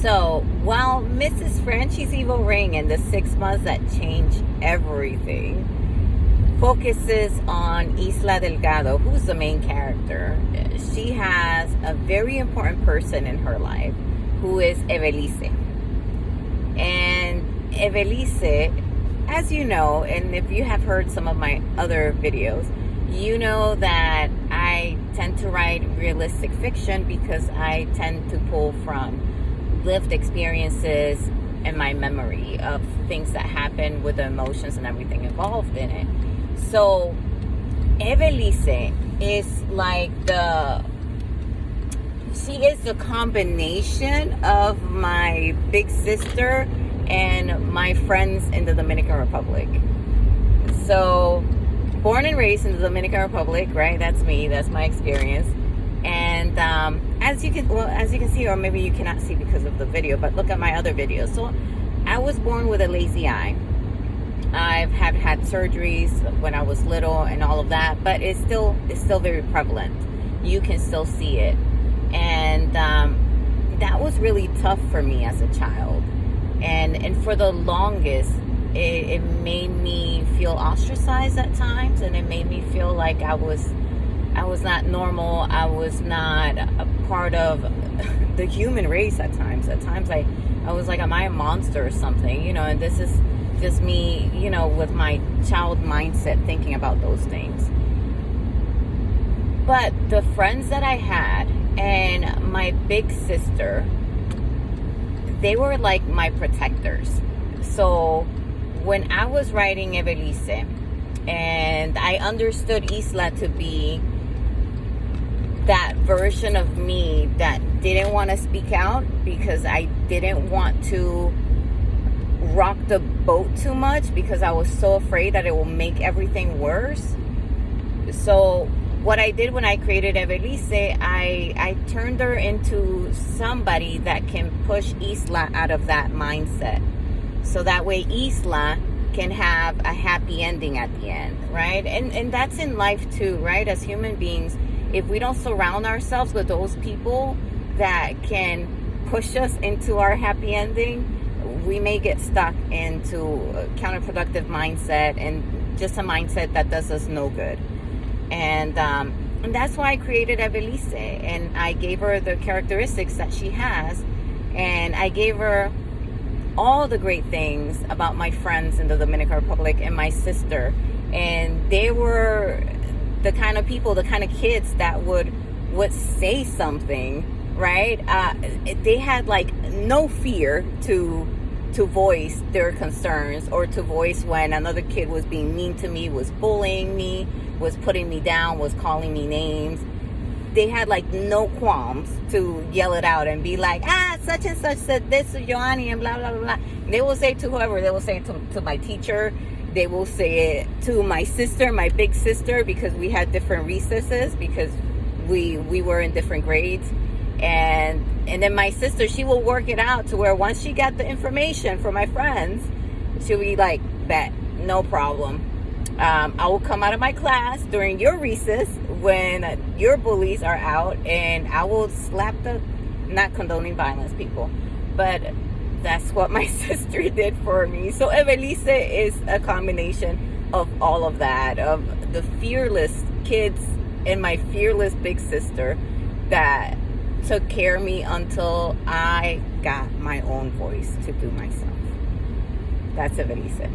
So, while Mrs. Franchy's Evil Ring and the 6 months that changed everything focuses on Isla Delgado, who's the main character, she has a very important person in her life who is Evelissé. And Evelissé, as you know, and if you have heard some of my other videos, you know that I tend to write realistic fiction because I tend to pull from lived experiences and my memory of things that happen with the emotions and everything involved in it. So Evelissé is like she is the combination of my big sister and my friends in the Dominican Republic. So born and raised in the Dominican Republic, right? That's me. That's my experience. And as you can see, or maybe you cannot see because of the video, but look at my other videos. So I was born with a lazy eye. I've had surgeries when I was little and all of that, but it's still very prevalent. You can still see it, and that was really tough for me as a child. And for the longest, it made me feel ostracized at times, and it made me feel like I was not normal. I was not a part of the human race at times. At times I was like, am I a monster or something? You know, and this is just me, you know, with my child mindset thinking about those things. But the friends that I had and my big sister, they were like my protectors. So when I was writing Evelissé, and I understood Isla to be that version of me that didn't want to speak out because I didn't want to rock the boat too much because I was so afraid that it will make everything worse. So what I did when I created Evelissé, I turned her into somebody that can push Isla out of that mindset. So that way Isla can have a happy ending at the end, right? And that's in life too, right? As human beings, if we don't surround ourselves with those people that can push us into our happy ending, we may get stuck into a counterproductive mindset and just a mindset that does us no good. And that's why I created Evelissé, and I gave her the characteristics that she has, and I gave her all the great things about my friends in the Dominican Republic and my sister. And they were the kind of people, the kind of kids that would say something, right? They had like no fear to voice their concerns or to voice when another kid was being mean to me, was bullying me, was putting me down, was calling me names. They had like no qualms to yell it out and be like, such and such said this to Joanny and blah, blah, blah, blah. They will say it to whoever. They will say it to my teacher. They will say it to my sister, my big sister, because we had different recesses because we were in different grades. And then my sister, she will work it out to where once she got the information from my friends, she'll be like, bet, no problem. I will come out of my class during your recess when your bullies are out, and I will slap not condoning violence, people, but that's what my sister did for me. So Evelissé is a combination of all of that, of the fearless kids and my fearless big sister that took care of me until I got my own voice to do myself. That's Evelissé.